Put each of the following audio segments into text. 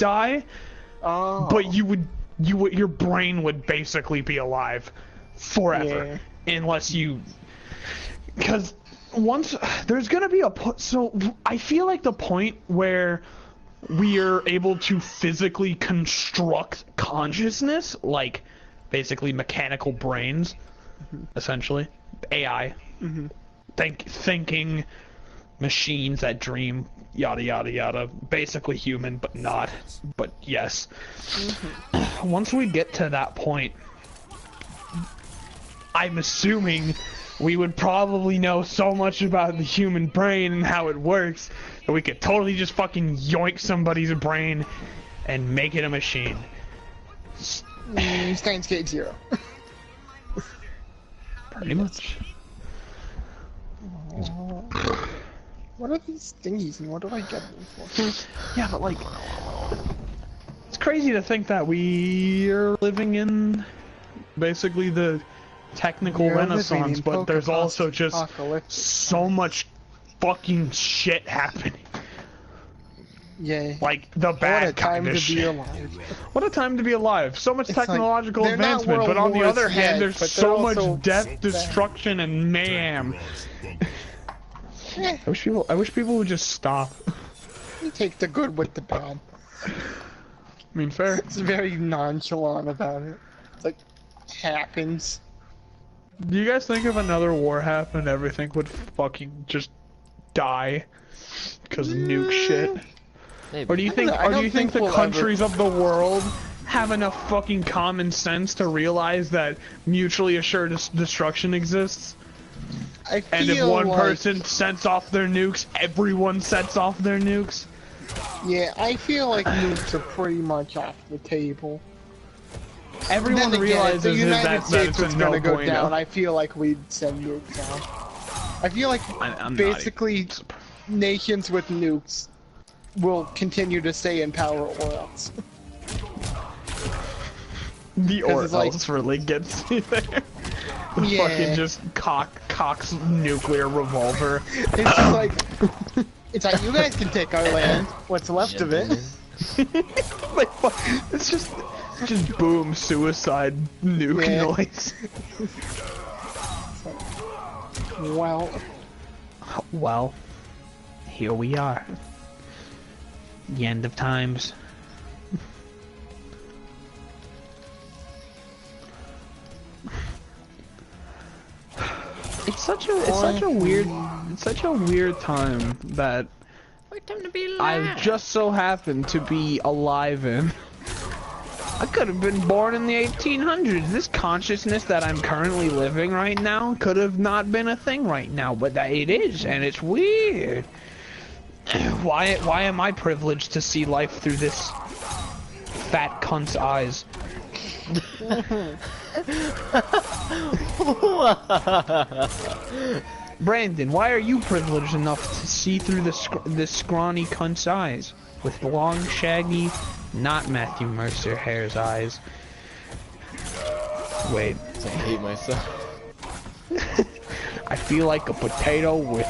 die, Oh. but your brain would basically be alive forever, unless you, because once there's gonna be so I feel like the point where we are able to physically construct consciousness, like basically mechanical brains, essentially AI, thinking machines that dream, yada yada yada, basically human but not, but yes. Once we get to that point, I'm assuming we would probably know so much about the human brain and how it works that we could totally just fucking yoink somebody's brain and make it a machine. Steins Gate 0. Pretty much. What are these thingies and what do I get them for? Yeah, but like, it's crazy to think that we are living in basically the technical renaissance, but there's also just so much fucking shit happening. Yeah. Like the bad kind of shit. What a time to be alive. So much technological advancement, but on the other hand, there's so much death, destruction, and mayhem. I wish people would just stop. You take the good with the bad. I mean, fair. It's very nonchalant about it. It's like, happens. Do you guys think if another war happened, everything would fucking just die? Because nuke shit? Maybe. Or do you think the countries of the world have enough fucking common sense to realize that mutually assured destruction exists? And if one person sets off their nukes, everyone sets off their nukes? Yeah, I feel like nukes are pretty much off the table. Everyone realizes the United that States it's was gonna go down. I feel like we'd send nukes down. I feel like basically nations with nukes will continue to stay in power or else. The or else really gets me there. Fucking just Cock's nuclear revolver. It's just like, it's like, you guys can take our land, what's left of it. Like, it's just boom, suicide nuke noise. Well, here we are. The end of times. It's such a weird time that I just so happened to be alive in. I could have been born in the 1800s. This consciousness that I'm currently living right now could have not been a thing right now, but it is, and it's weird. Why am I privileged to see life through this fat cunt's eyes? Brandon, why are you privileged enough to see through this scrawny cunt's eyes with long, shaggy, not Matthew Mercer hair's eyes? Wait. I hate myself. I feel like a potato with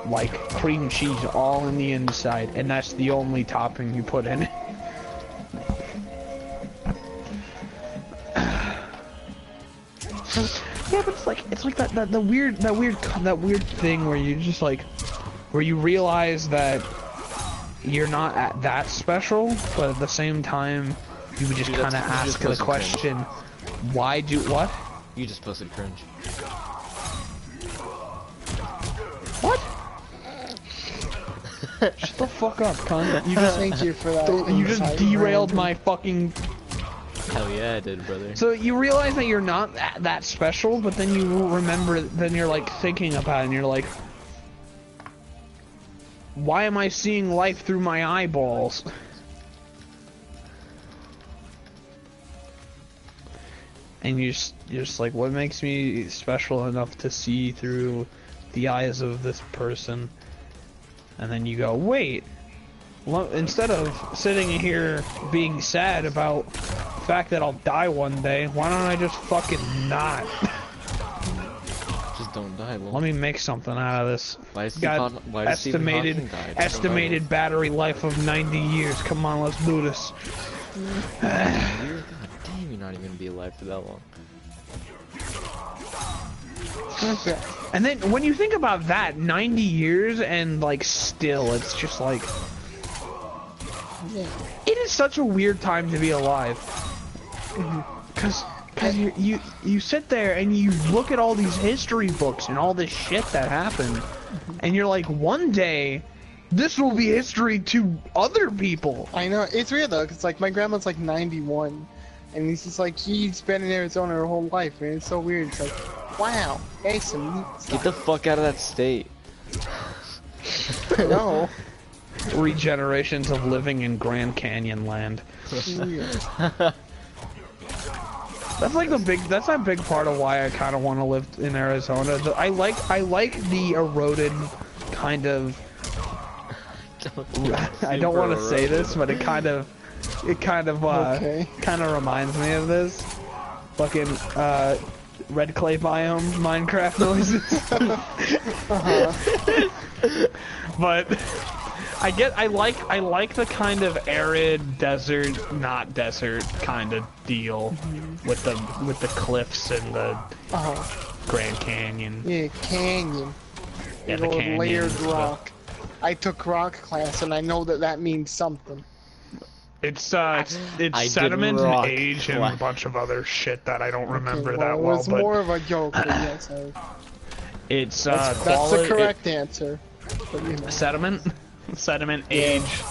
like cream cheese all in the inside, and that's the only topping you put in it. Yeah, but it's like that weird thing where you just like, where you realize that you're not that special, but at the same time you would just kind of ask the question, why do what? You just posted cringe. What? Shut the fuck up, cunt. You just thank you for that. You just derailed my fucking. Hell yeah, I did, brother. So you realize that you're not that special, but then you remember, then you're like thinking about it, and you're like, why am I seeing life through my eyeballs? And you're just like, what makes me special enough to see through the eyes of this person? And then you go, wait, instead of sitting here being sad about the fact that I'll die one day, why don't I just fucking not? Just don't die. die, Lil? Let me make something out of this. Why does Got why does Stephen Hawking die? estimated battery life of 90 years. Come on, let's do this. God damn, you're not even gonna be alive for that long. And then when you think about that, 90 years and like still, it's just like it is such a weird time to be alive. Cause you sit there and you look at all these history books and all this shit that happened, and you're like, one day this will be history to other people. I know, it's weird though, cause like my grandma's like 91, and he's just like, he's been in Arizona her whole life, and it's so weird. It's like, wow, hey, some neat stuff. Get the fuck out of that state. No. Regenerations of living in Grand Canyon land. That's like that's a big part of why I kind of want to live in Arizona. I like the eroded kind of. I don't want to say this, but it kind of reminds me of this. Fucking red clay biome Minecraft noises. But I like the kind of arid desert, not desert kind of deal with the cliffs and the Grand Canyon. Yeah, canyon. Yeah, the canyon. Layered rock. I took rock class, and I know that means something. It's sediment and age and a bunch of other shit that I don't remember that well. It was more of a joke, but yes, it's that's the correct answer. But, you know. Sediment, age.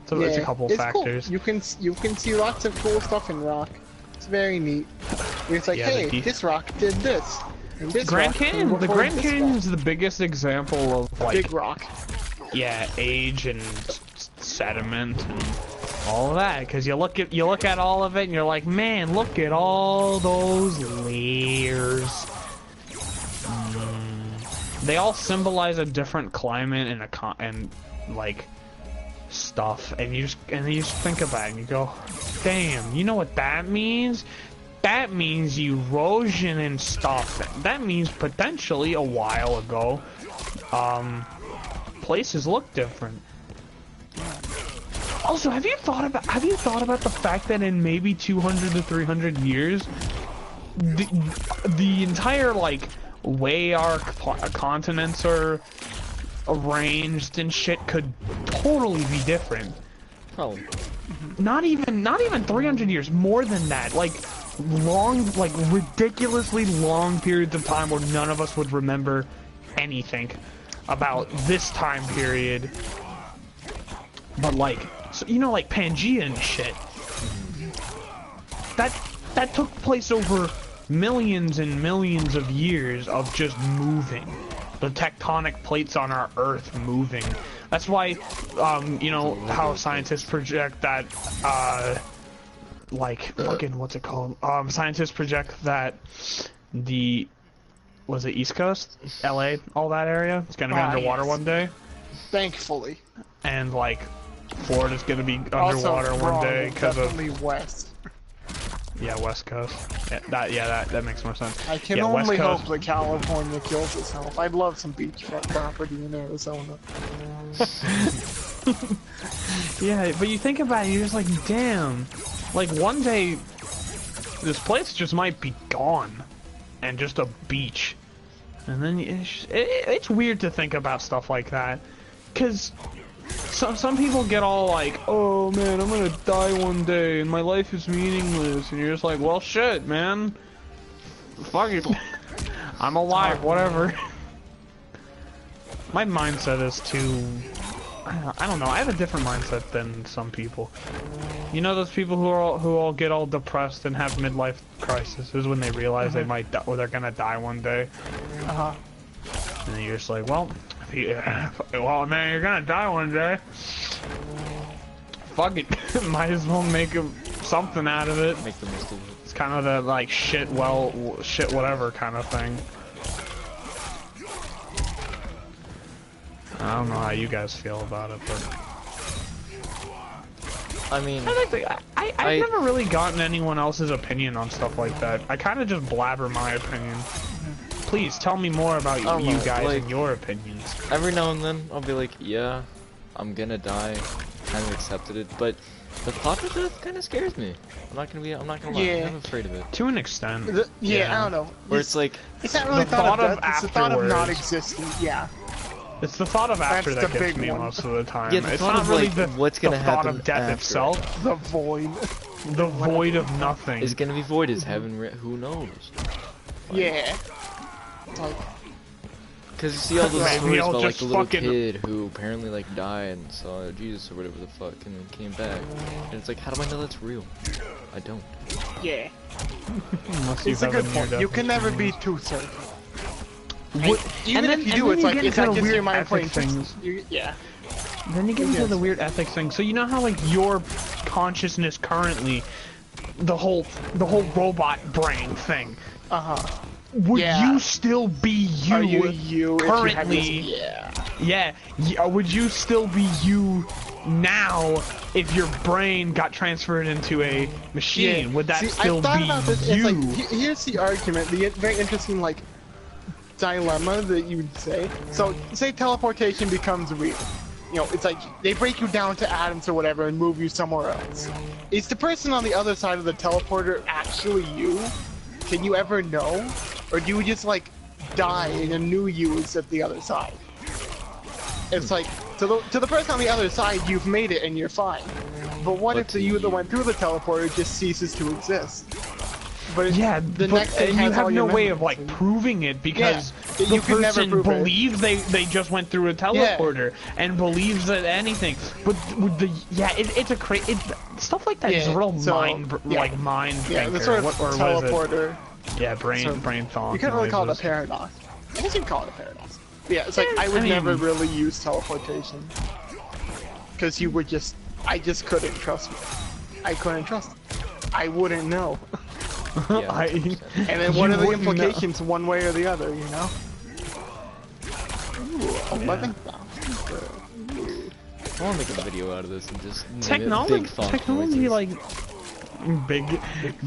So there's a couple factors. Cool. You can see lots of cool stuff in rock. It's very neat. It's like, hey, this rock did this. And this Grand Canyon. The Grand Canyon is the biggest example of like big rock. Yeah, age and sediment and all of that. Because you look at all of it and you're like, man, look at all those layers. They all symbolize a different climate and like stuff, and you just think about it and you go, damn, you know what that means? That means erosion and stuff. That means potentially a while ago, places look different. Also, have you thought about the fact that in maybe 200 to 300 years, the entire like way our continents are arranged and shit could totally be different. Oh. Not even 300 years, more than that. Like ridiculously long periods of time where none of us would remember anything about this time period. But like, so, you know, like Pangea and shit. That took place over millions and millions of years of just moving. The tectonic plates on our Earth moving. That's why, you know, how scientists project that, like, fucking, what's it called? Scientists project that was it East Coast? LA, all that area? It's gonna be underwater one day. Thankfully. And, like, Florida's gonna be underwater one day because of... west. Yeah, West Coast. Yeah, that makes more sense. I can only hope that California kills itself. I'd love some beachfront property in Arizona. Yeah, but you think about it, you're just like, damn. Like, one day, this place just might be gone. And just a beach. And then it's weird to think about stuff like that. Because some people get all like, oh man, I'm gonna die one day and my life is meaningless. And you're just like, well shit, man. Fuck it. I'm alive, whatever. My mindset is too... I don't know, I have a different mindset than some people. You know those people who all get all depressed and have midlife crises when they realize they might die, or they're gonna die one day. And then you're just like, well, well man, you're gonna die one day. Fuck it, might as well make something out of it. Make the most of it. It's kind of the like shit whatever kind of thing. I don't know how you guys feel about it, but I mean, I've never really gotten anyone else's opinion on stuff like that. I kind of just blabber my opinion. Please tell me more about you guys and your opinions. Every now and then, I'll be like, yeah, I'm gonna die. Kind of accepted it, but the thought of death kind of scares me. I'm not gonna lie. Yeah. I'm afraid of it. To an extent. Yeah, I don't know. Where it's like, it's not really the thought of thought death, it's the thought of afterwards. not existing. Yeah. It's the thought of after That's that the gets big me one. most of the time. Yeah, the it's thought not of, really like, the, what's gonna the thought happen of death after. itself. The void. The void of nothing. is it gonna be void? Is heaven? Who knows? Yeah. Like, because you see all those Maybe stories I'll about like just the little fucking- kid who apparently like died and saw Jesus or whatever the fuck, and then came back. And it's like, how do I know that's real? I don't. yeah. Unless you It's a have good near point. death You can never be experience. too certain. and Even then- if you and do, then it's you like get it's into like the just your weird mind ethic playing things. Yeah. Then you get into Yes. the weird ethics thing. So you know how like your consciousness currently, the whole robot brain thing. Would Yeah. you still be you, Are you if you had currently? this- Yeah. Would you still be you now if your brain got transferred into a machine? Would that See, still I thought be about this. you? It's like here's the argument, the very interesting like dilemma that you would say. So say teleportation becomes real. You know, it's like they break you down to atoms or whatever and move you somewhere else. Is the person on the other side of the teleporter actually you? Can you ever know? Or do you just like die and a new you is at the other side? It's like to the person on the other side, you've made it and you're fine. But what if the you that went through the teleporter just ceases to exist? But Yeah, the but next thing you has have all no your way of memories. like proving it because Yeah, the you can never person prove it. believes they just went through a teleporter and believes that anything. But with the it's a crazy stuff like that is Yeah, real so, mind yeah. like mind Yeah, the thinker. sort of What is it? teleporter. Yeah, brain sort of- thonk. You can't really call it a noises. paradox. I guess you can call it a paradox. Yeah, it's like Yeah, I would I mean- never really use teleportation because you would I just couldn't trust me. I couldn't trust. I wouldn't know. Yeah, I- 100%. And then what You are the wouldn't know. implications one way or the other? You know. Ooh, 11,000. I want to make a video out of this and just name it Technology, Big Thonk technology Noises. like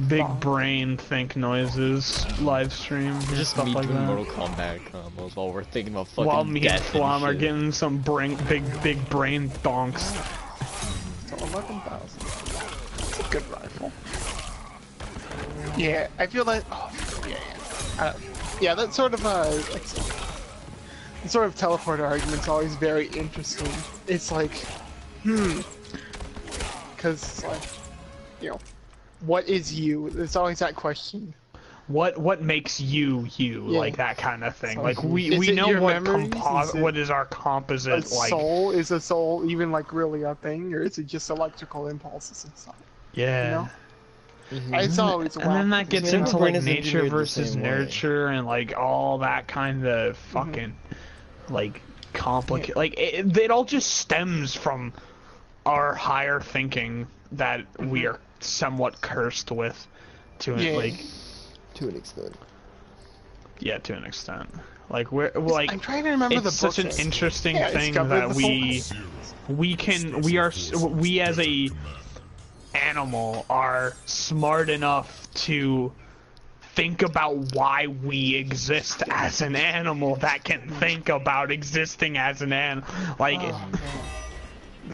big brain think noises live stream and Just stuff me like doing that. Mortal Kombat combos while we're thinking about fucking While me and death and Flama are shit. getting some big brain thonks. So 11,000. It's a good rifle. Yeah, I feel like. Oh, yeah, that's sort of the sort of teleporter argument's always very interesting. It's like, because it's like, you know, what is you? There's always that question. What makes you you? Yeah. Like that kind of thing. So, like is we it know your what memories? Is it what is our composite A like. soul? Is a soul even like really a thing, or is it just electrical impulses and stuff? Yeah. You know? Mhm. It's always And then that wacky. gets Yeah. into Brain like is nature engineered the versus same way. nurture and like all that kind of fucking like complicated. Like it all just stems from our higher thinking that we are somewhat cursed with, to Yeah. like To an extent. yeah, to an extent. Like we're like I'm trying to remember it's the such an book. interesting Yeah, it's thing covered that the we as a animal are smart enough to think about why we exist as an animal that can think about existing as an animal. Like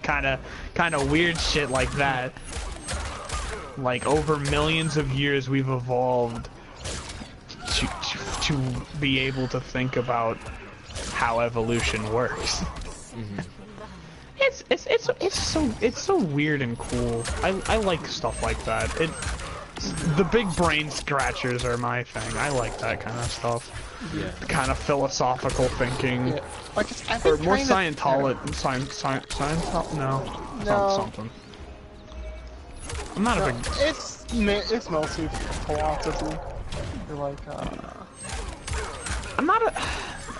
kind of weird shit like that. Like over millions of years we've evolved to be able to think about how evolution works. It's so weird and cool. I like stuff like that. The big brain scratchers are my thing. I like that kind of stuff. Yeah. Kind of philosophical thinking. Yeah. Like I've Or been more trying to- Scientology? No. No. Something. I'm not a big... It's mostly philosophy. You're like, I'm not a...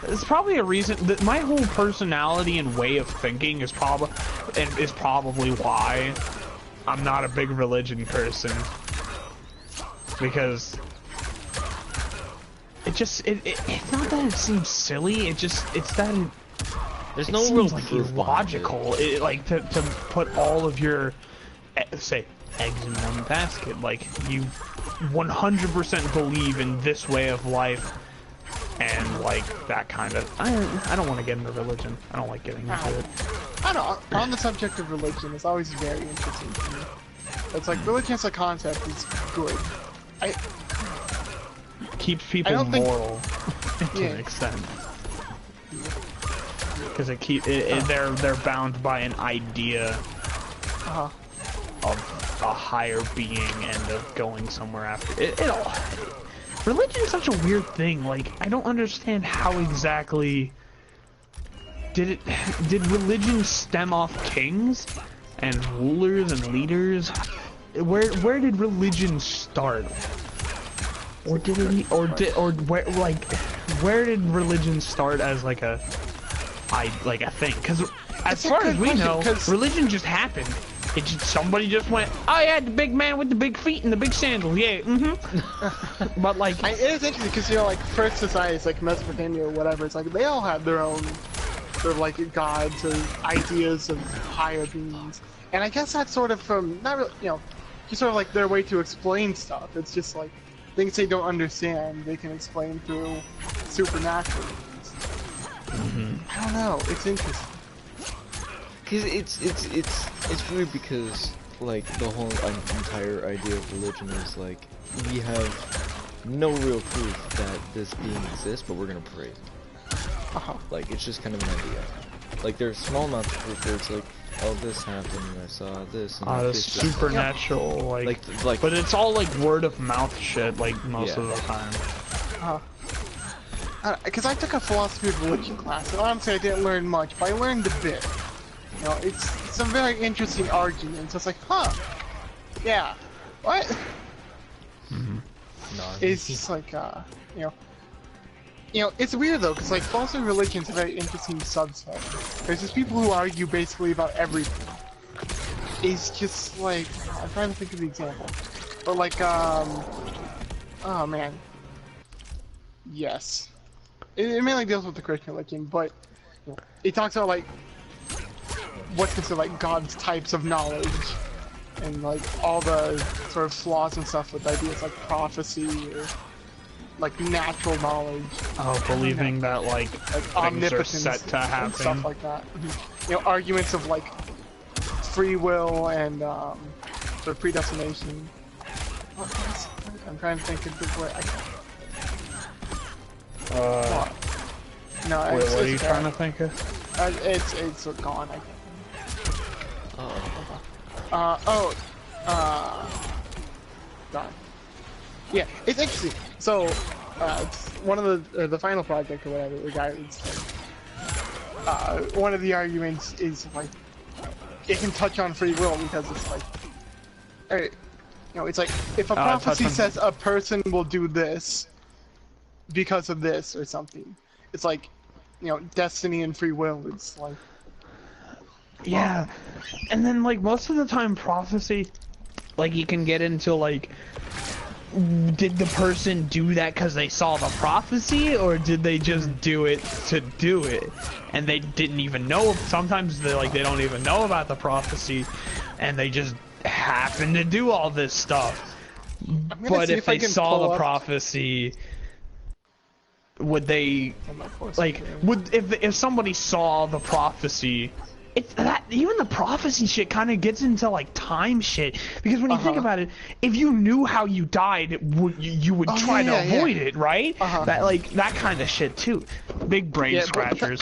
It's probably a reason that my whole personality and way of thinking is probably why I'm not a big religion person, because it's not that it seems silly. It's that There's it no seems real like proof behind illogical. Like to put all of your say eggs in one basket. Like you 100% believe in this way of life. and like that kind of. I don't want to get into religion. I don't like getting into it. I don't know. On the subject of religion, it's always very interesting to me. It's like religion as a concept is good. Keeps people moral to an extent. Because they're bound by an idea of a higher being and of going somewhere after it. Religion is such a weird thing. Like, I don't understand how exactly did religion stem off kings and rulers and leaders? Where did religion start? Or did it where did religion start as like a thing? Because as far as we know, religion just happened. Somebody just went, oh yeah, the big man with the big feet and the big sandals, yeah, But like, it is interesting because like first societies like Mesopotamia or whatever, it's like they all had their own sort of like gods or ideas of higher beings, and I guess that's sort of from not really, just sort of like their way to explain stuff. It's just like things they don't understand, they can explain through supernatural means. I don't know. It's interesting. Cause it's weird because like the whole entire idea of religion is like we have no real proof that this being exists, but we're gonna pray. Like it's just kind of an idea. Like there's small amounts of proof where it's like, oh, this happened and I saw this. And this supernatural, like, but it's all like word of mouth shit, like most of the time. Because I took a philosophy of religion class, and honestly I didn't learn much, but I learned a bit. It's some very interesting arguments. It's like, yeah, what? It's just like, it's weird though, because like philosophy of religion is a very interesting subset. There's just people who argue basically about everything. It's just like, I'm trying to think of the example, but like, oh man, yes, it mainly deals with the Christian religion, but it talks about like what's considered like God's types of knowledge, and like all the sort of flaws and stuff with ideas like prophecy or like natural knowledge. Oh, believing that like things are set to happen. And stuff like that. Arguments of like free will and sort of predestination. I'm trying to think of the word. No, what are you trying to think of? It's gone. I gone. Yeah, it's interesting. So, one of the final project or whatever, the guy was one of the arguments is like it can touch on free will because it's like, it's like if a prophecy says a person will do this because of this or something, it's like, destiny and free will. It's like. Yeah, and then like most of the time prophecy, like you can get into like, did the person do that because they saw the prophecy, or did they just do it to do it, and they didn't even know? Sometimes they don't even know about the prophecy, and they just happen to do all this stuff. But if they saw the prophecy, would they if somebody saw the prophecy? It's that even the prophecy shit kind of gets into like time shit, because when you think about it, if you knew how you died, you would try to avoid it, right? That kind of shit too. Big brain scratchers.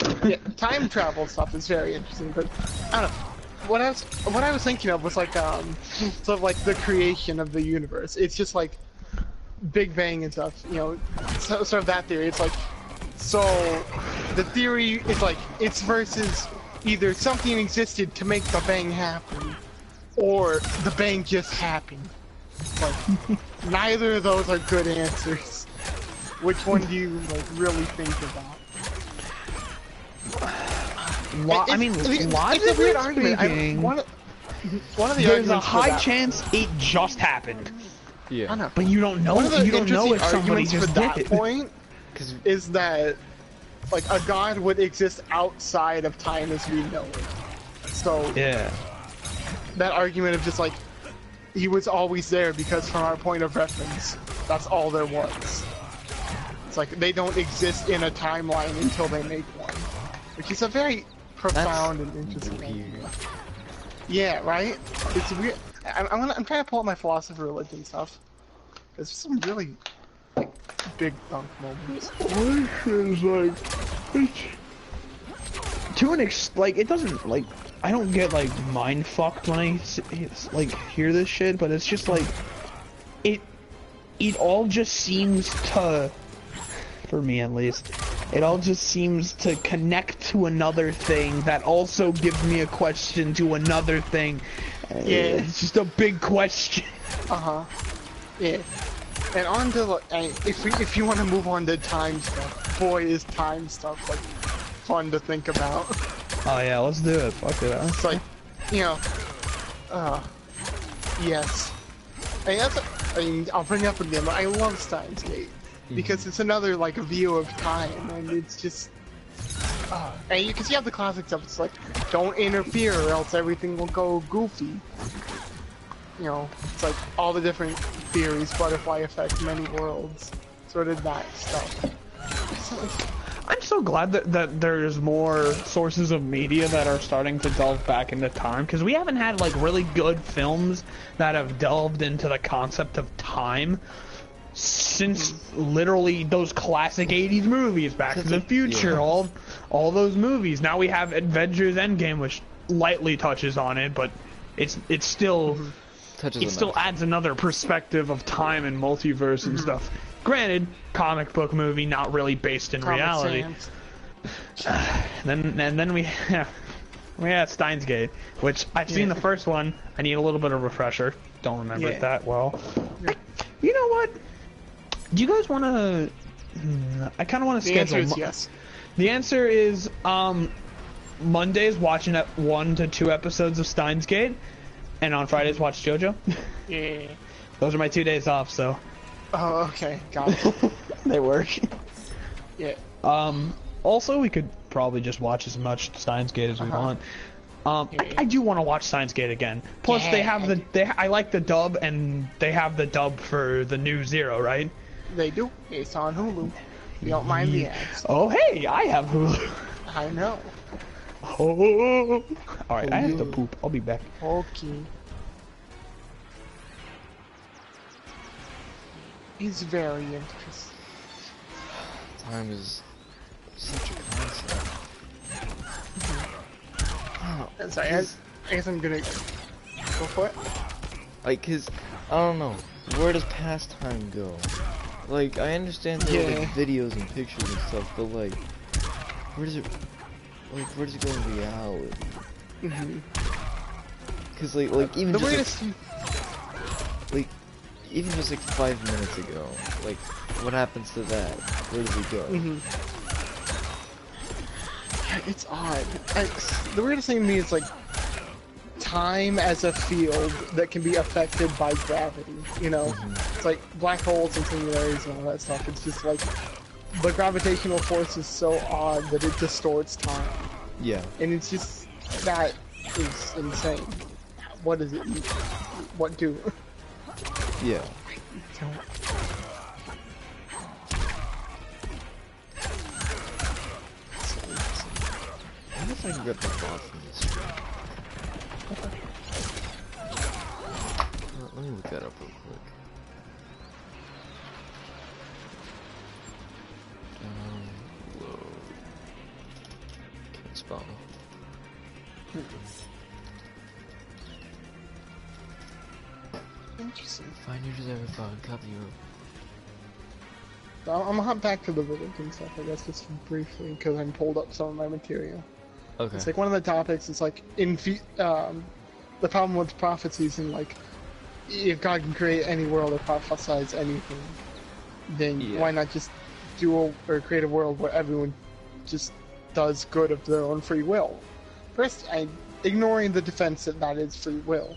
Time travel stuff is very interesting, but I don't know. What I was thinking of was like sort of like the creation of the universe. It's just like Big Bang and stuff, sort of that theory. It's like, so the theory is like it's versus. Either something existed to make the bang happen, or the bang just happened. Like, neither of those are good answers. Which one do you really think about? I mean, logically weird argument. One of the there's a high chance it just happened. Yeah. I know. But you don't know. You don't know if somebody just did it. Point is that. Like, a god would exist outside of time as we know it. So, that argument of just like, he was always there because from our point of reference, that's all there was. It's like they don't exist in a timeline until they make one, which is a very profound and interesting idea. Yeah, right? It's weird. I'm trying to pull up my philosophy of religion stuff. There's some really like big Thonk moments. Is like to an like it doesn't like I don't get like mind fucked when I like hear this shit, but it's just like it all just seems to, for me at least, it all just seems to connect to another thing that also gives me a question to another thing. Yeah, it's just a big question. Yeah. And on to if you want to move on to time stuff, boy is time stuff like fun to think about. Oh yeah, let's do it. Fuck it. It's like, you know, yes. And I'll bring it up again, but I love Steins Gate because it's another like view of time, and it's just, and you can see how the classic stuff. It's like, don't interfere, or else everything will go goofy. You know, it's like all the different theories, butterfly effect, many worlds, sort of that stuff. I'm so glad that there's more sources of media that are starting to delve back into time, because we haven't had like really good films that have delved into the concept of time since literally those classic 80s movies, Back to the Future, all those movies. Now we have Avengers Endgame, which lightly touches on it, but it's still still adds another perspective of time and multiverse and stuff. Granted, comic book movie, not really based in reality. Then we had Steins Gate, which I've seen the first one. I need a little bit of refresher. Don't remember it that well. You know what? Do you guys want to? I kind of want to schedule. The answer is yes. The answer is Mondays watching 1 to 2 episodes of Steins Gate, and on Fridays watch JoJo. Yeah. Those are my 2 days off, so. Oh, okay, got it. They work. Yeah. Also, we could probably just watch as much Steins Gate as we want. I do want to watch Steins Gate again. Plus, they have I like the dub, and they have the dub for the new Zero, right? They do. It's on Hulu. You don't mind the ads. Oh, hey, I have Hulu. I know. Oh. All right, I have to poop. I'll be back. Okay. It's very interesting. Time is such a concept. I'm sorry, I guess I'm gonna go for it. Like, cause, I don't know, where does past time go? Like, I understand there are like videos and pictures and stuff, but like, where does it go in reality? Cause like even just like, even just like 5 minutes ago, like, what happens to that? Where does it go? It's odd. The weirdest thing to me is like time as a field that can be affected by gravity. You know, it's like black holes and singularities and all that stuff. It's just like the gravitational force is so odd that it distorts time. Yeah. And it's just that is insane. What does it? What do? Yeah. I wonder if I can get the bot from this. Let me look that up real quick. Download. Can't spell. Interesting. Find your desired file and copy your. I'm gonna hop back to the religion stuff, I guess, just briefly, because I'm pulled up some of my material. Okay. It's like one of the topics is like the problem with prophecies and like if God can create any world or prophesize anything, then why not just create a world where everyone just does good of their own free will? First, ignoring the defense that is free will.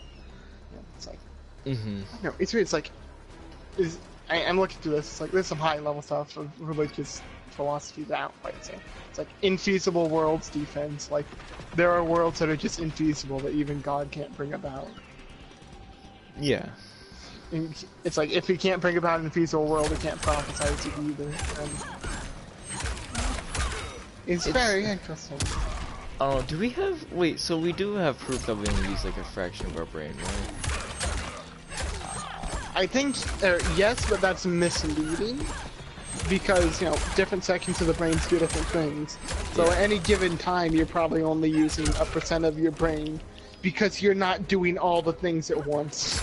It's like no, it's weird. It's like I'm looking through this. It's like there's some high level stuff of religious philosophy that I don't quite say. It's like infeasible worlds defense. Like there are worlds that are just infeasible that even God can't bring about. Yeah. It's like, if you can't bring about in the feasible world, it can't prophesize it either. And it's very interesting. Oh, do we have... Wait, so we do have proof that we only use like a fraction of our brain, right? I think, yes, but that's misleading. Because, you know, different sections of the brain do different things. So at any given time, you're probably only using a % of your brain because you're not doing all the things at once.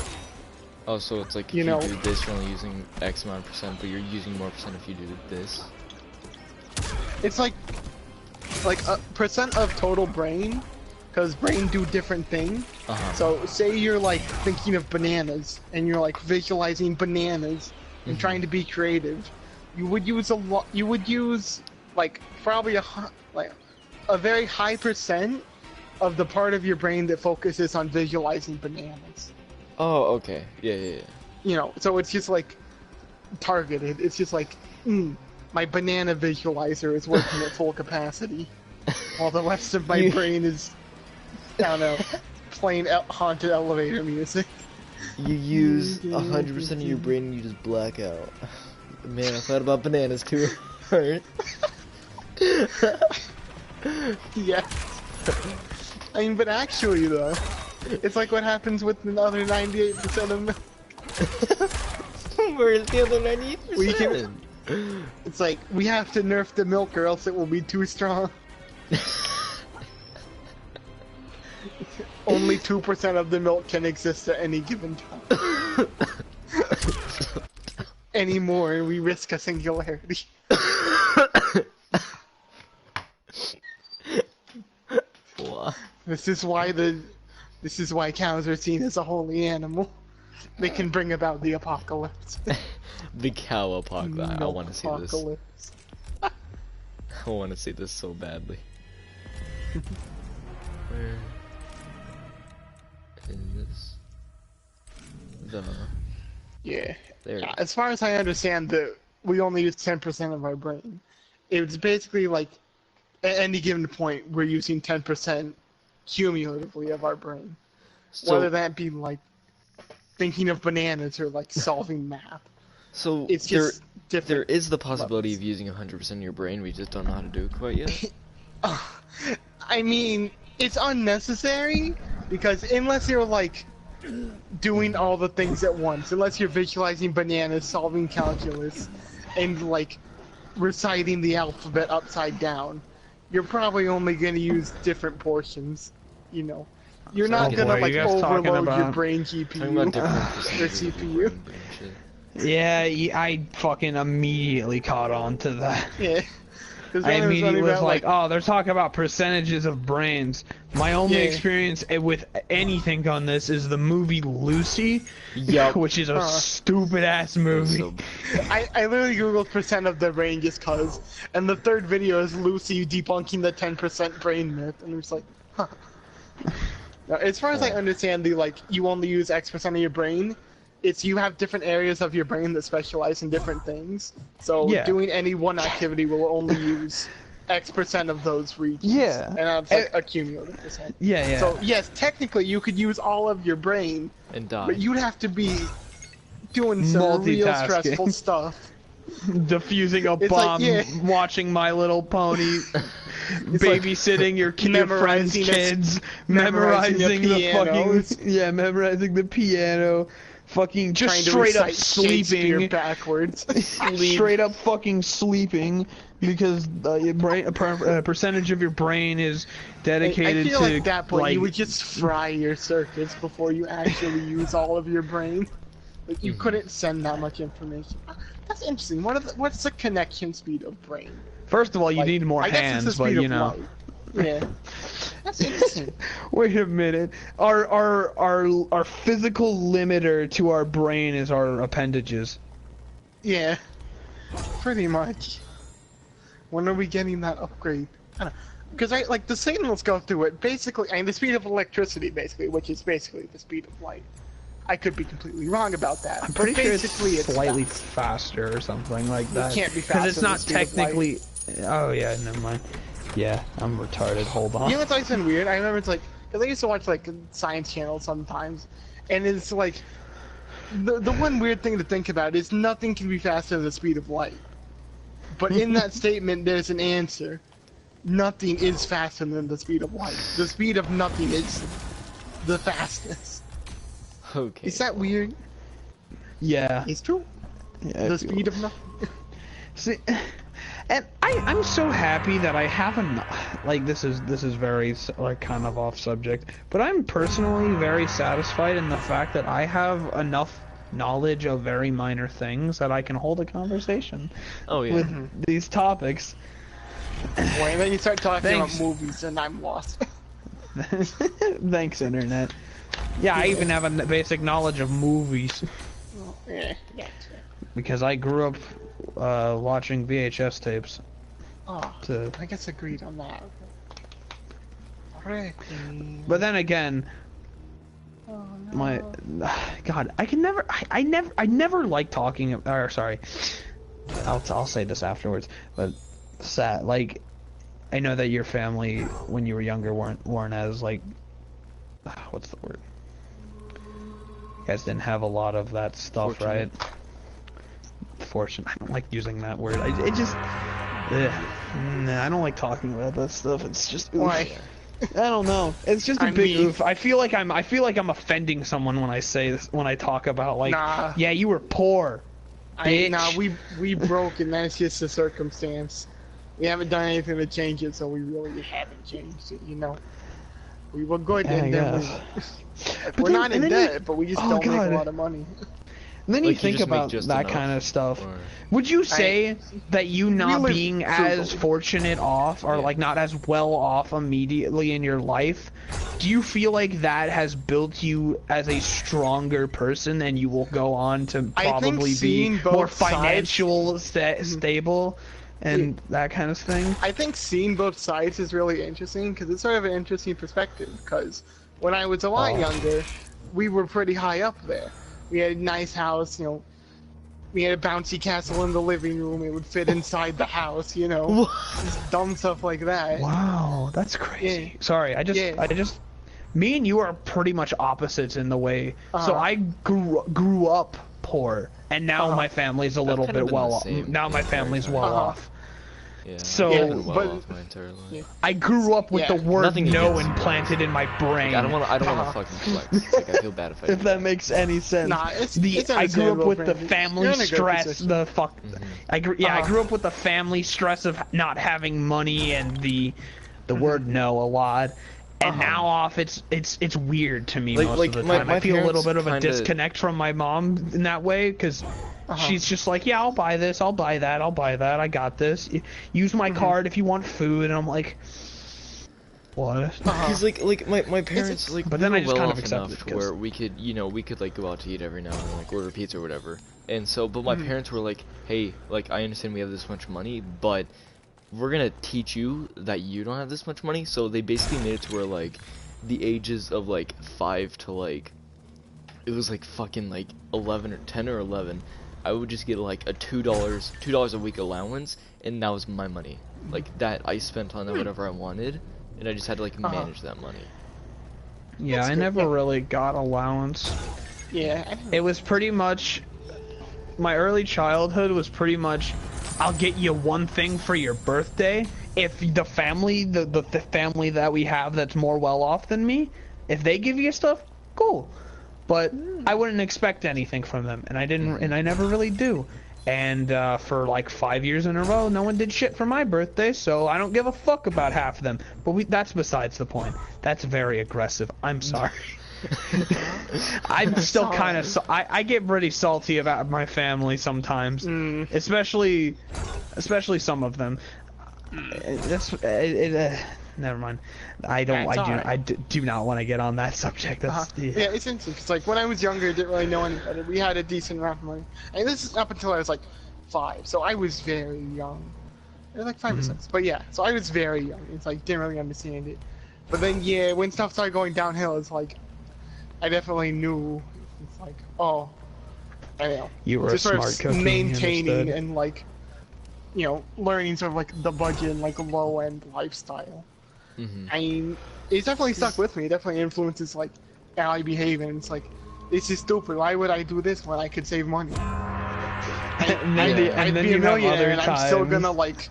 Oh, so it's like if you do this, you're only using X amount of %, but you're using more % if you do this. It's like a % of total brain, because brain do different things. So say you're like thinking of bananas, and you're like visualizing bananas and trying to be creative. You would use a lot. You would use like probably a very high % of the part of your brain that focuses on visualizing bananas. Oh, okay. Yeah. You know, so it's just like targeted. It's just like, my banana visualizer is working at full capacity, while the rest of my brain is, I don't know, playing haunted elevator music. You use 100% of your brain and you just black out. Man, I thought about bananas too. Right? Yes. I mean, but actually though, it's like what happens with the other 98% of milk. Where's the other 98%? It's like, we have to nerf the milk or else it will be too strong. Only 2% of the milk can exist at any given time. Any more, we risk a singularity. What? This is why cows are seen as a holy animal. They can bring about the apocalypse. The cow apocalypse. I want to see this. Apocalypse. I want to see this so badly. Where is the... Yeah. There. As far as I understand, we only use 10% of our brain. It's basically like, at any given point, we're using 10% cumulatively of our brain. So, Whether that be like thinking of bananas or like solving math. So It's just different. there is the possibility of using 100% of your brain. We just don't know how to do it quite yet. I mean, it's unnecessary because unless you're like doing all the things at once, unless you're visualizing bananas, solving calculus, and like reciting the alphabet upside down, you're probably only going to use different portions, you know. You're not going to like overload your brain GPU or CPU. Yeah, I fucking immediately caught on to that. Yeah. I immediately was like, oh, they're talking about percentages of brains. My only experience with anything on this is the movie Lucy, which is a stupid-ass movie. So... I literally googled % of the brain just cause, and the third video is Lucy debunking the 10% brain myth, and it's like, huh. Now, as far as I understand you only use X% of your brain, it's you have different areas of your brain that specialize in different things. So doing any one activity will only use X% of those regions. Yeah. And that's like a cumulative %. Yeah. So yes, technically you could use all of your brain and die. But you'd have to be doing some real stressful stuff. Defusing a bomb, watching My Little Pony, babysitting your friends' kids, memorizing the piano, fucking just straight up sleeping backwards, straight up fucking sleeping because a percentage of your brain is dedicated to. I feel like at that point you would just fry your circuits before you actually use all of your brain. Like you couldn't send that much information. That's interesting. What's the connection speed of brain? First of all, you need more hands, but you know. Yeah. That's interesting. Wait a minute. Our physical limiter to our brain is our appendages. Yeah. Pretty much. When are we getting that upgrade? I don't know. Because like the signals go through it basically, I mean the speed of electricity basically, which is basically the speed of light. I could be completely wrong about that. I'm pretty sure it's slightly faster or something like that. It can't be faster. Because it's not technically. Oh yeah, never mind. Yeah, I'm retarded. Hold on. You know what's always been weird? I remember it's like, because I used to watch like Science Channel sometimes, and it's like, the one weird thing to think about is nothing can be faster than the speed of light. But in that statement, there's an answer. Nothing is faster than the speed of light. The speed of nothing is the fastest. Okay. Is that weird? Yeah. It's true. Yeah, The speed of nothing. See, and I'm so happy that I have like this is very like kind of off subject, but I'm personally very satisfied in the fact that I have enough knowledge of very minor things that I can hold a conversation with these topics. Boy, and then you start talking Thanks. about movies and I'm lost. Thanks, internet. Yeah, I even have a basic knowledge of movies Yeah. because I grew up watching VHS tapes. Oh, I guess agreed on that. But then again, Oh, no. my God, I never like talking. Or sorry, I'll say this afterwards. But sad, like, I know that your family when you were younger weren't as like, what's the word? You guys didn't have a lot of that stuff, Fortunate. right? Fortunate. I don't like using that word. It just, nah, I don't like talking about that stuff. It's just oof. Why? I don't know. It's just a I big mean- oof. I feel like I'm offending someone when I say this, when I talk about like, Nah. yeah, you were poor. Bitch. Nah, we broke and that's just a circumstance. We haven't done anything to change it, so we really haven't changed it, you know. We were good Yeah, I and then we guess. like, But we're then- not and in then you- debt, but we just oh, don't make God. a lot of money. And then Like, you you think just make about just that enough, kind of stuff. or- Would you say that you not live being as frugally. fortunate off, or Yeah. like not as well off immediately in your life, do you feel like that has built you as a stronger person and you will go on to I think probably be seeing both more sides- financial stable and that kind of thing? I think seeing both sides is really interesting because it's sort of an interesting perspective. Because when I was a lot younger, we were pretty high up there. We had a nice house, you know. We had a bouncy castle in the living room. It would fit inside the house, you know. Just dumb stuff like that. Wow, that's crazy. Yeah. Sorry, I just me and you are pretty much opposites in the way. So I grew up poor, and now my family's a little kind of bit been the well off. same Now my the entire family's time. well off. Yeah, So- I've been well but- off my entire life. Yeah. I grew up with Yeah. the word Nothing no against you. implanted in my brain. Like, I don't want to fucking flex. Like, I feel bad if I if do that makes any sense. Nah, it's I grew up understandable, with the Brandon. family You're in a good stress, position. the fuck. I Uh-huh. grew up with the family stress of not having money and the word no a lot. And now off, it's weird to me Like- most like, of the my- time. my I feel a little parents bit of a kinda- disconnect from my mom in that way because she's just like, yeah, I'll buy this, I'll buy that, I'll buy that, I got this. Use my card if you want food, and I'm like, what? Because like my parents like But then we I were just well kind of off accept enough it, to 'cause- where we could like go out to eat every now and then, like order pizza or whatever. And so, but my parents were like, hey, like I understand we have this much money, but we're gonna teach you that you don't have this much money. So they basically made it to where like the ages of like 5 to like it was like fucking like 11 or 10 or 11. I would just get like a $2 a week allowance, and that was my money. Like that I spent on whatever I wanted, and I just had to like manage that money. Yeah, That's I good, never yeah. really got allowance. Yeah. It was pretty much, my early childhood was pretty much, I'll get you one thing for your birthday. If the family, the family that we have that's more well off than me, if they give you stuff, cool. But I wouldn't expect anything from them, and I didn't, and I never really do. And for like 5 years in a row, no one did shit for my birthday, so I don't give a fuck about half of them. But that's besides the point. That's very aggressive. I'm sorry. I'm still kind of. I get pretty salty about my family sometimes, especially some of them. Never mind. I do not want to get on that subject. That's Yeah, it's interesting. Cause like when I was younger, I didn't really know any better. We had a decent amount of money, and this is up until I was like 5. So I was very young. I was like 5 or 6. But yeah, so I was very young. It's like didn't really understand it. But then yeah, when stuff started going downhill, it's like I definitely knew. It's like oh, I don't know. You were Just a sort smart of cookie. you maintaining understood. and like you know learning sort of like the budget and like a low end lifestyle. I mean, it's definitely stuck with me. It definitely influences like how I behave, and it's like this is stupid. Why would I do this when I could save money? And then be a you have millionaire, other and I'm still times. gonna like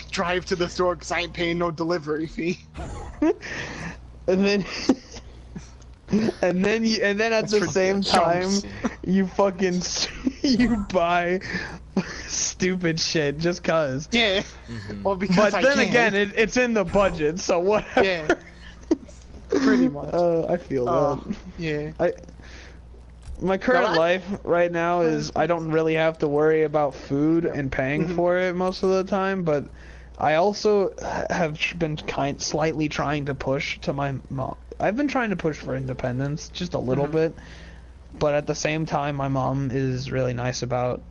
drive to the store because I ain't paying no delivery fee. And then and then at the same time you fucking you buy stupid shit just cause. Yeah. Well, because But I then can. again, it's in the budget, so whatever. Yeah. Pretty much. I feel that. Yeah. My current No, life right now is I don't really have to worry about food and paying for it most of the time, but I also have been slightly trying to push to my mom. I've been trying to push for independence just a little bit, but at the same time my mom is really nice about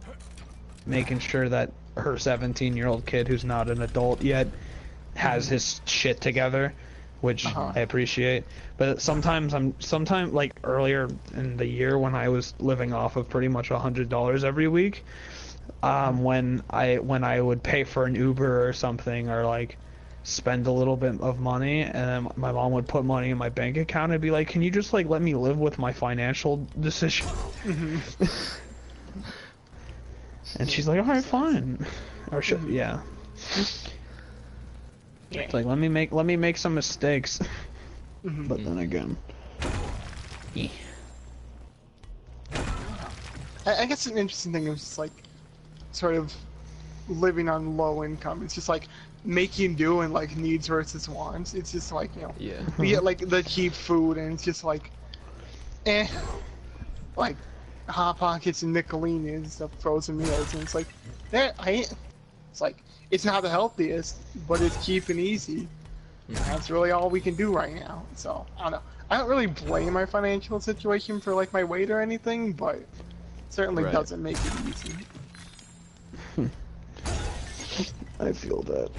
making sure that her 17-year-old kid who's not an adult yet has his shit together, which I appreciate. But sometimes like earlier in the year when I was living off of pretty much $100 every week, when I would pay for an Uber or something, or like spend a little bit of money, and then my mom would put money in my bank account and be like, can you just like let me live with my financial decision? And she's like, alright, fine. Or yeah. It's like, let me make some mistakes. But then again, I guess an interesting thing is just like sort of living on low income. It's just like making do and like needs versus wants. It's just like, you know, we get like the cheap food and it's just like, like Hot Pockets and Nicolini and stuff, frozen meals, and it's like, it's like, it's not the healthiest, but it's cheap and easy. That's really all we can do right now. So, I don't know. I don't really blame my financial situation for like my weight or anything, but it certainly doesn't make it easy. I feel that.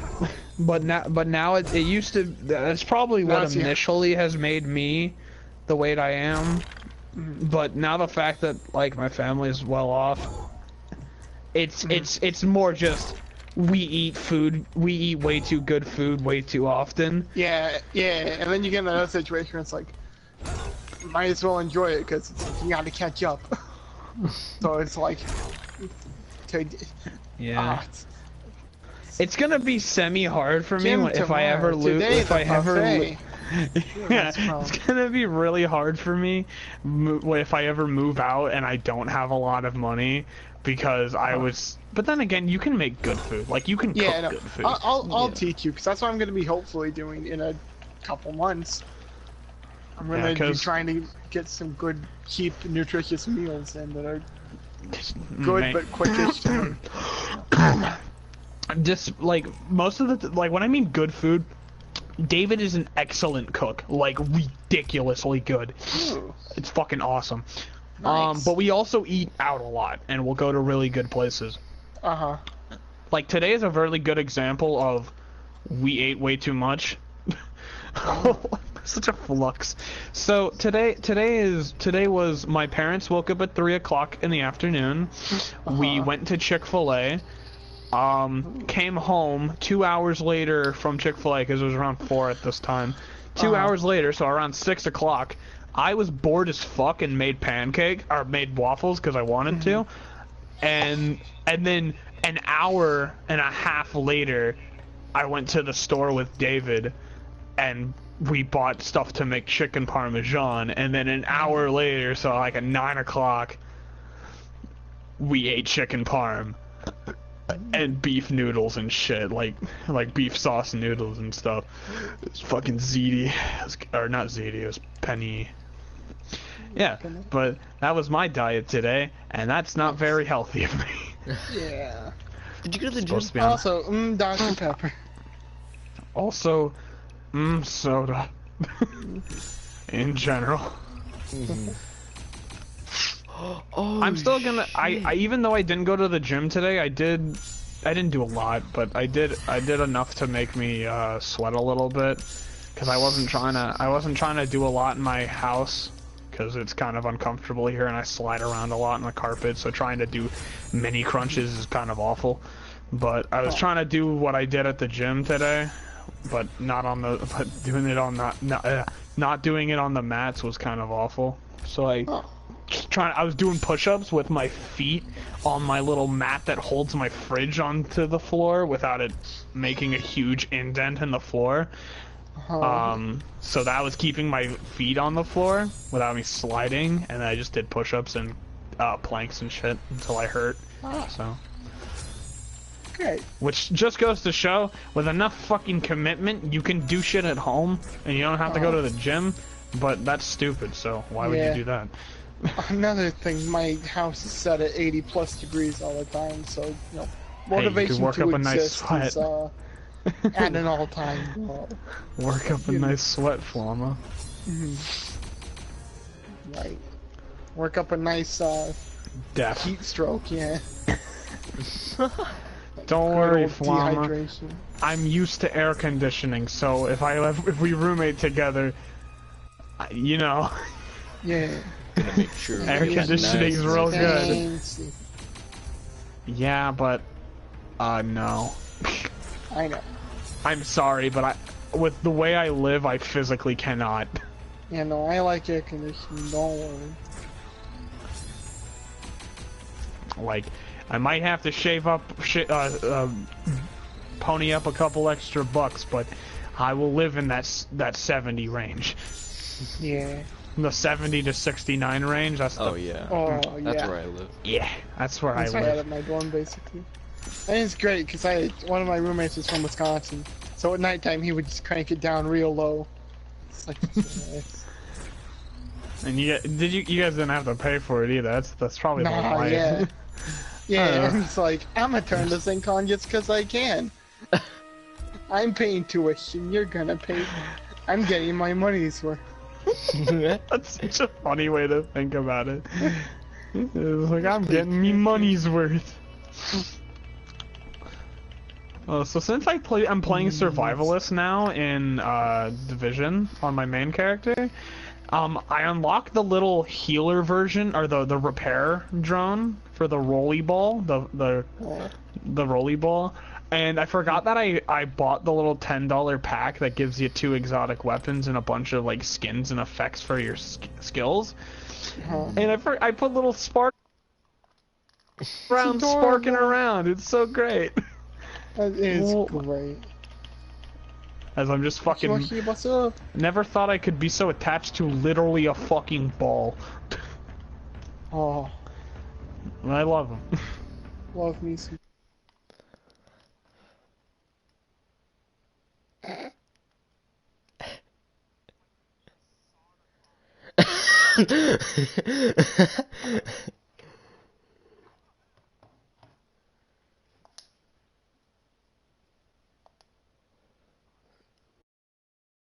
But now it used to. That's probably what initially has made me the weight I am. But now the fact that like my family is well off, it's more just we eat way too good food way too often. Yeah, and then you get in another situation where it's like, might as well enjoy it because you got to catch up. So it's like, it's gonna be semi-hard for me if I ever lose. Yeah, it's gonna be really hard for me if I ever move out and I don't have a lot of money, because I was. But then again, you can make good food. Like you can cook good food. I'll teach you, because that's what I'm gonna be hopefully doing in a couple months. I'm gonna be trying to get some good, cheap, nutritious meals and that are good but quickish to make. Just like most of the like when I mean good food, David is an excellent cook, like ridiculously good. Ooh. It's fucking awesome. Nice. But we also eat out a lot, and we'll go to really good places. Like today is a really good example of we ate way too much. Such a flux. So today was my parents woke up at 3 o'clock in the afternoon. We went to Chick-fil-A. Came home 2 hours later from Chick-fil-A, because it was around 4 at this time. 2 hours later, so around 6 o'clock, I was bored as fuck and made made waffles because I wanted to, and then an hour and a half later, I went to the store with David, and we bought stuff to make chicken parmesan, and then an hour later, so like at 9 o'clock, we ate chicken parm. And beef noodles and shit, like beef sauce noodles and stuff. It's fucking ziti, or not ziti, it was penny. Yeah, but that was my diet today, and that's not very healthy of me. Yeah. Did you go to the gym? Also, Dr. Pepper. Also, soda. In general. Oh, I'm still gonna. I even though I didn't go to the gym today, I didn't do a lot, but I did enough to make me sweat a little bit, because I wasn't trying to do a lot in my house, because it's kind of uncomfortable here and I slide around a lot on the carpet, so trying to do mini crunches is kind of awful. But I was trying to do what I did at the gym today, but not doing it on not doing it on the mats was kind of awful. So I was doing push-ups with my feet on my little mat that holds my fridge onto the floor without it making a huge indent in the floor. So that was keeping my feet on the floor without me sliding, and I just did push-ups and planks and shit until I hurt. So. Great. Which just goes to show, with enough fucking commitment, you can do shit at home, and you don't have to go to the gym, but that's stupid, so why would you do that? Another thing, my house is set at 80+ degrees all the time, so, you know, motivation work to up a nice exist sweat. is, at an all-time low. Work up a nice sweat, Flama. Right. Work up a nice, Death. heat stroke, yeah. Don't worry, Flama. Dehydration. I'm used to air conditioning, so if we roommate together, you know. Yeah. Gonna make sure Air conditioning's real good. Yeah, but no. I know. I'm sorry, but with the way I live, I physically cannot. Yeah, no, I like air conditioning, don't worry. Like, I might have to pony up a couple extra bucks, but I will live in that 70 range. Yeah. The 70 to 69 range. That's oh yeah. That's where I live. Yeah, that's where I live. That's at my dorm, basically. And it's great because one of my roommates is from Wisconsin, so at nighttime he would just crank it down real low. It's like, and you guys didn't have to pay for it either. That's probably the life. Yeah. Yeah, and it's like, I'm gonna turn this thing on just because I can. I'm paying tuition, you're gonna pay. I'm getting my money's worth. That's such a funny way to think about it. It's like, I'm getting me money's worth. So since I'm playing Survivalist now in Division on my main character, I unlocked the little healer version, or the repair drone for the rolly ball, the rolly ball, and I forgot that I bought the little $10 pack that gives you 2 exotic weapons and a bunch of like skins and effects for your skills, and I put little spark around sparking around. It's so great. That is great. As I'm just fucking... What's up? Never thought I could be so attached to literally a fucking ball. Oh. I love him. Love me some.